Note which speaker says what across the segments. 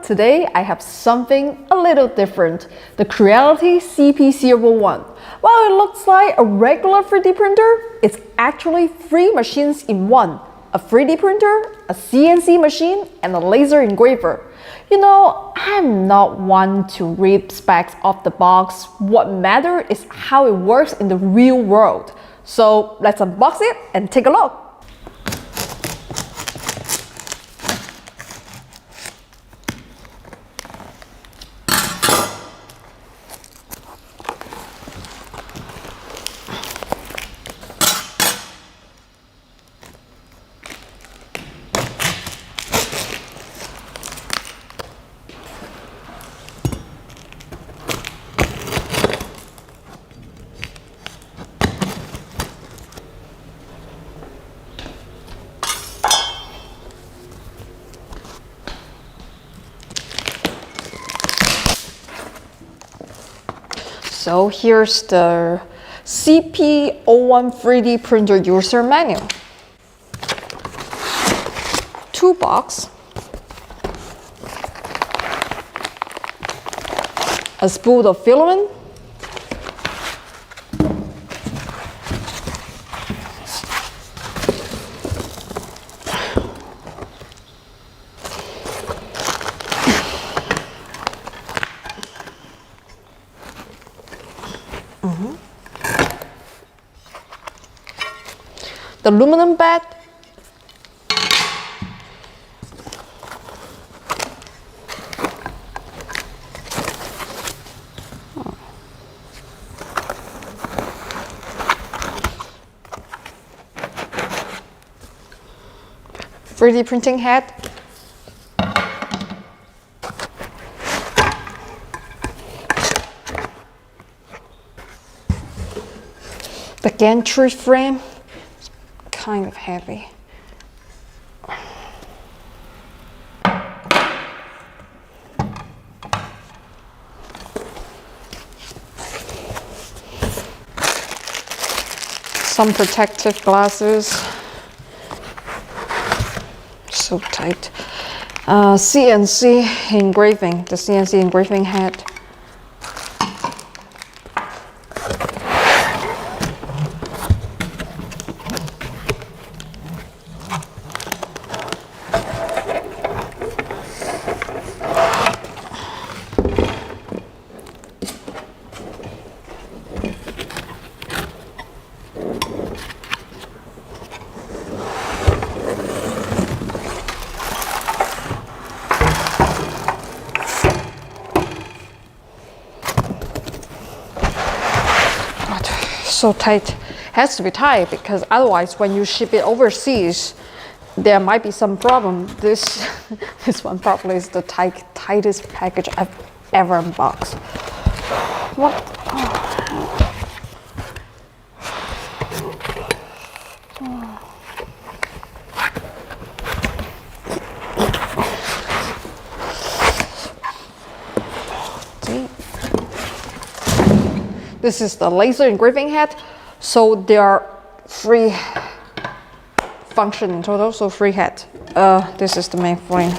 Speaker 1: today I have something a little different. The Creality CP-01. While it looks like a regular 3D printer, it's actually 3 machines in one. A 3D printer, a CNC machine, and a laser engraver. You know, I'm not one to read specs off the box. What matters is how it works in the real world. So let's unbox it and take a look. So here's the CP-01 3D printer user manual. Toolbox, a spool of filament, the aluminum bed, .3D printing head, the gantry frame. Kind of heavy. Some protective glasses. So tight. CNC engraving, the CNC engraving head. So tight. Has to be tight because otherwise when you ship it overseas there might be some problem. This one probably is the tightest package I've ever unboxed. What? This is the laser engraving head. So there are 3 functions in total, so 3 heads. This is the main frame.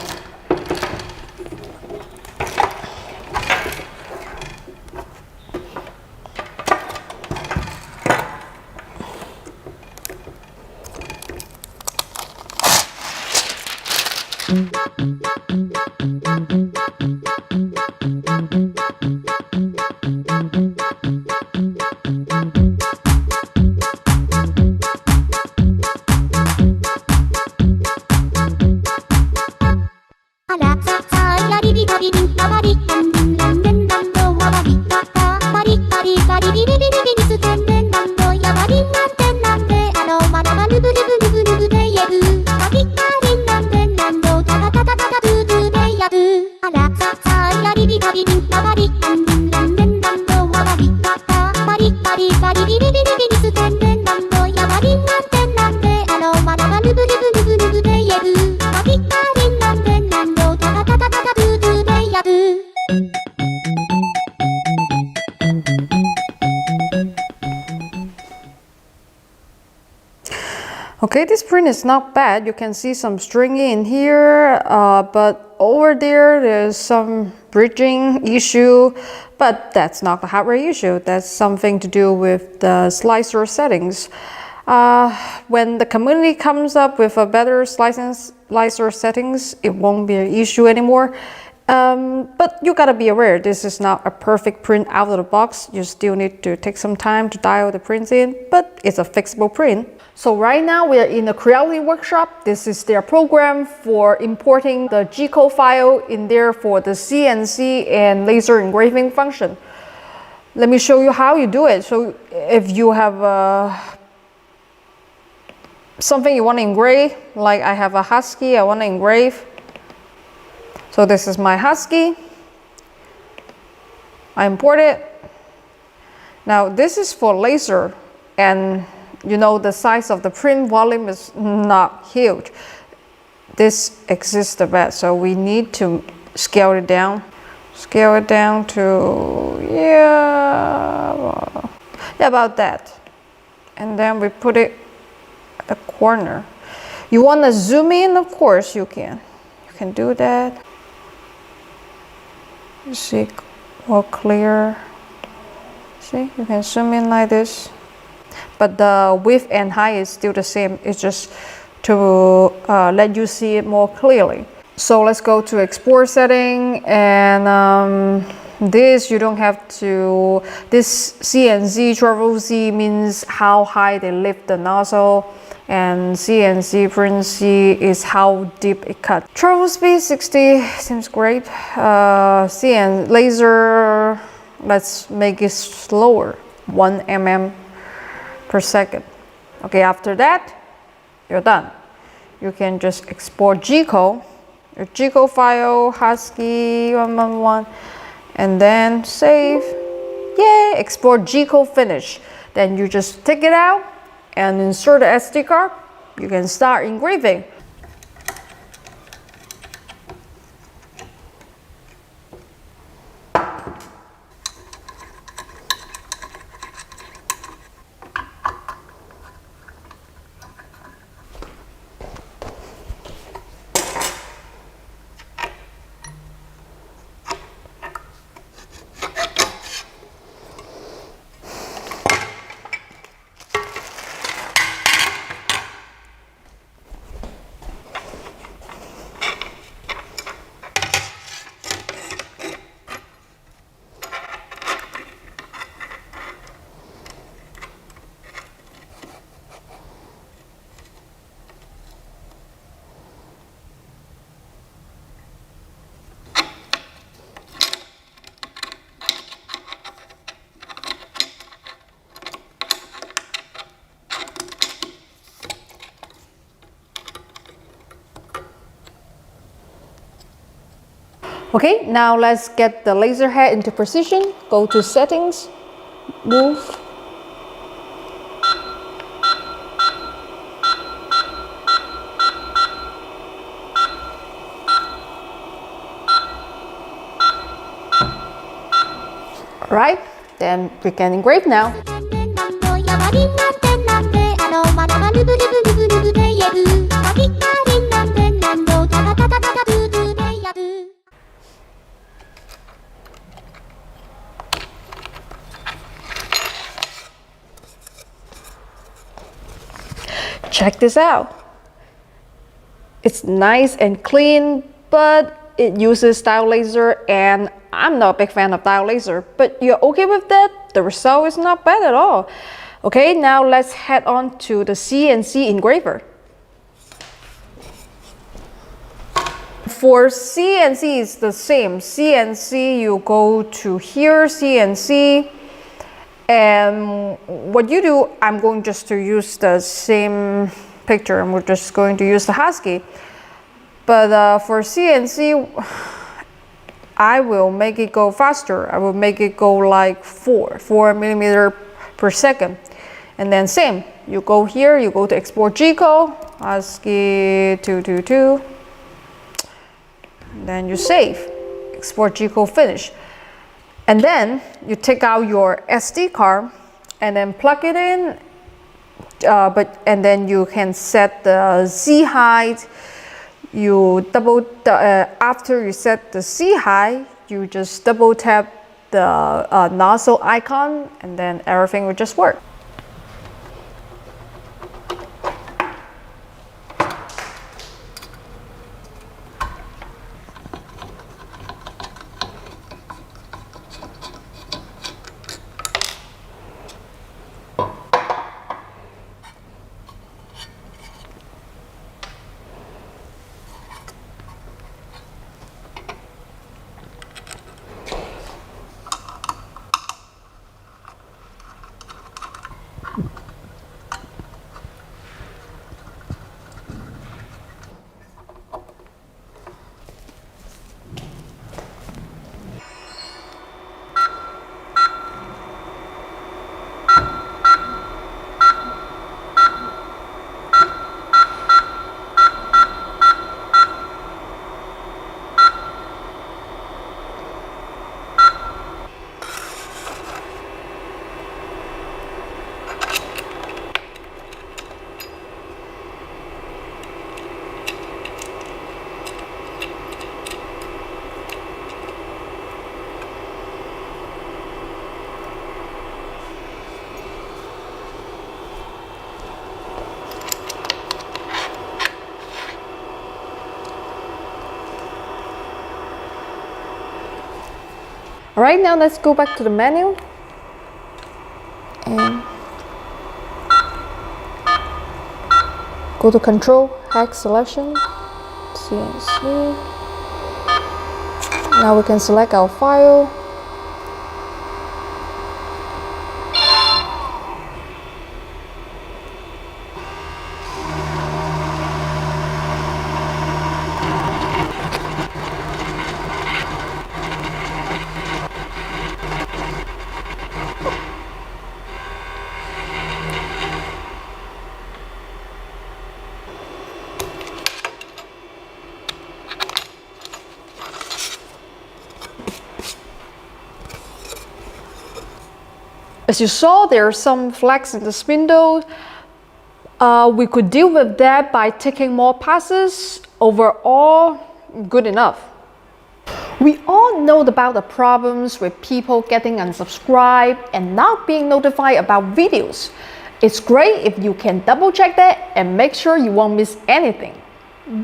Speaker 1: Okay, this print is not bad. You can see some stringing in here, but over there's some bridging issue, but that's not the hardware issue. That's something to do with the slicer settings. When the community comes up with a better slicer settings, it won't be an issue anymore. But you gotta be aware, this is not a perfect print out of the box. You still need to take some time to dial the prints in, but it's a fixable print. So right now we are in the Creality workshop. This is their program for importing the G-code file in there for the CNC and laser engraving function. Let me show you how you do it. So if you have something you want to engrave, like I have a husky I want to engrave. So this is my husky. I import it. Now this is for laser, and you know the size of the print volume is not huge. This exists the best, so we need to scale it down. Scale it down to about that. And then we put it at the corner. You want to zoom in, of course you can. You can do that. You see more clear. See, you can zoom in like this. But the width and height is still the same. It's just to let you see it more clearly. So let's go to export setting, and this you don't have to. This CNC travel Z means how high they lift the nozzle, and CNC print C is how deep it cuts. Travel speed 60 seems great. CNC laser, let's make it slower, 1 mm per second. Okay, after that, you're done. You can just export G-code, your G-code file, husky 111, and then save. Yay, export G-code finish. Then you just take it out and insert the SD card. You can start engraving. Okay, now let's get the laser head into position. Go to settings, move. All right, then we can engrave now. Check this out. It's nice and clean, but it uses dial laser, and I'm not a big fan of dial laser, but you're okay with that? The result is not bad at all. Okay, now let's head on to the CNC Engraver. For CNC, it's the same. CNC, you go to here, CNC, and what you do, I'm going just to use the same picture, and we're just going to use the husky. But for CNC, I will make it go faster. I will make it go like 4 millimeters per second. And then same, you go here, you go to export G-code, husky 222. Then you save, export G-code finish. And then you take out your SD card and then plug it in, and then you can set the Z height, you after you set the C high, you just double tap the nozzle icon, and then everything will just work. Alright, now let's go back to the menu and go to Control, Hex Selection, CNC. Now we can select our file. As you saw, there are some flags in the spindle. We could deal with that by taking more passes. Overall, good enough. We all know about the problems with people getting unsubscribed and not being notified about videos. It's great if you can double check that and make sure you won't miss anything.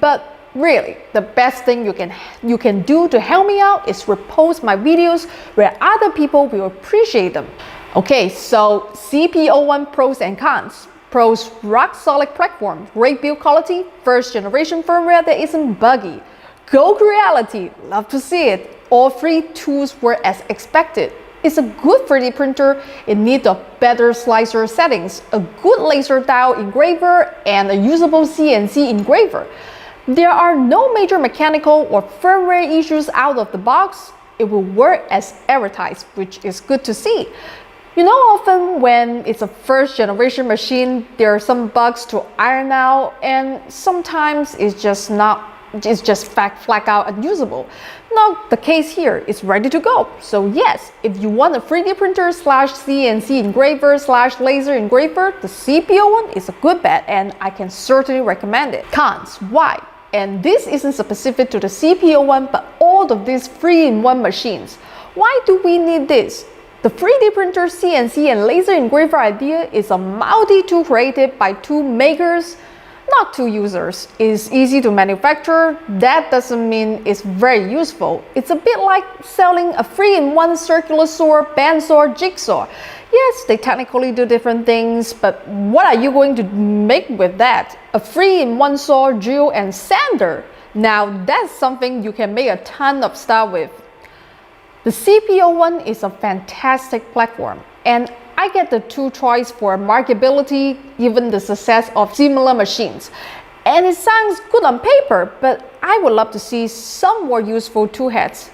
Speaker 1: But really, the best thing you can do to help me out is repost my videos where other people will appreciate them. Okay, so CP-01 pros and cons. Pros: rock solid platform, great build quality, first generation firmware that isn't buggy. Go Creality, love to see it. All three tools were as expected. It's a good 3D printer in need of better slicer settings, a good laser dial engraver, and a usable CNC engraver. There are no major mechanical or firmware issues out of the box. It will work as advertised, which is good to see. You know, often when it's a first generation machine, there are some bugs to iron out, and sometimes it's just flat out unusable. Not the case here, it's ready to go. So yes, if you want a 3D printer / CNC engraver / laser engraver, the CP-01 is a good bet, and I can certainly recommend it. Cons: why? And this isn't specific to the CP-01, but all of these 3-in-1 machines. Why do we need this? The 3D printer, CNC, and laser engraver idea is a multi-tool created by two makers, not two users. It's easy to manufacture. That doesn't mean it's very useful. It's a bit like selling a 3-in-1 circular saw, bandsaw, jigsaw. Yes, they technically do different things, but what are you going to make with that? A 3-in-1 saw, drill, and sander. Now that's something you can make a ton of stuff with. The CP-01 is a fantastic platform, and I get the two choice for marketability given the success of similar machines. And it sounds good on paper, but I would love to see some more useful tool heads.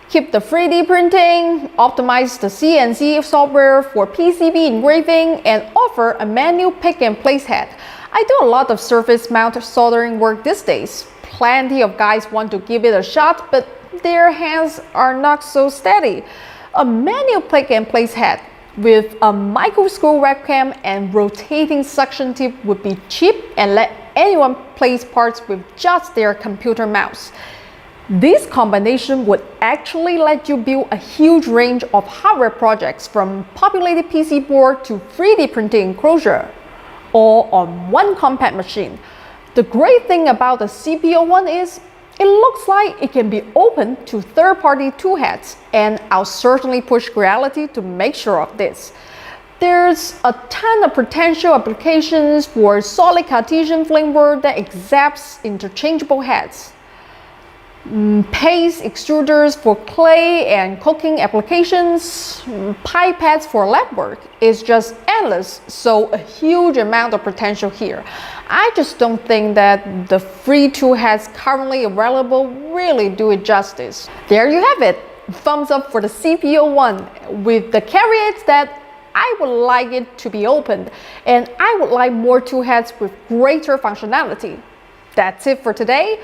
Speaker 1: Keep the 3D printing, optimize the CNC software for PCB engraving, and offer a manual pick and place head. I do a lot of surface mount soldering work these days. Plenty of guys want to give it a shot, but their hands are not so steady. A manual pick and place head with a micro screw webcam and rotating suction tip would be cheap and let anyone place parts with just their computer mouse. This combination would actually let you build a huge range of hardware projects, from populated PC board to 3D printing enclosure, all on one compact machine. The great thing about the CP-01 is it looks like it can be opened to third-party toolheads, and I'll certainly push Creality to make sure of this. There's a ton of potential applications for solid Cartesian framework that accepts interchangeable heads. Paste extruders for clay and cooking applications, pipettes for lab work. It's just endless, so a huge amount of potential here. I just don't think that the free toolheads currently available really do it justice. There you have it. Thumbs up for the CP-01, with the caveats that I would like it to be opened, and I would like more toolheads with greater functionality. That's it for today.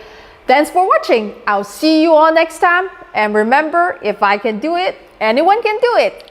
Speaker 1: Thanks for watching. I'll see you all next time. And remember, if I can do it, anyone can do it.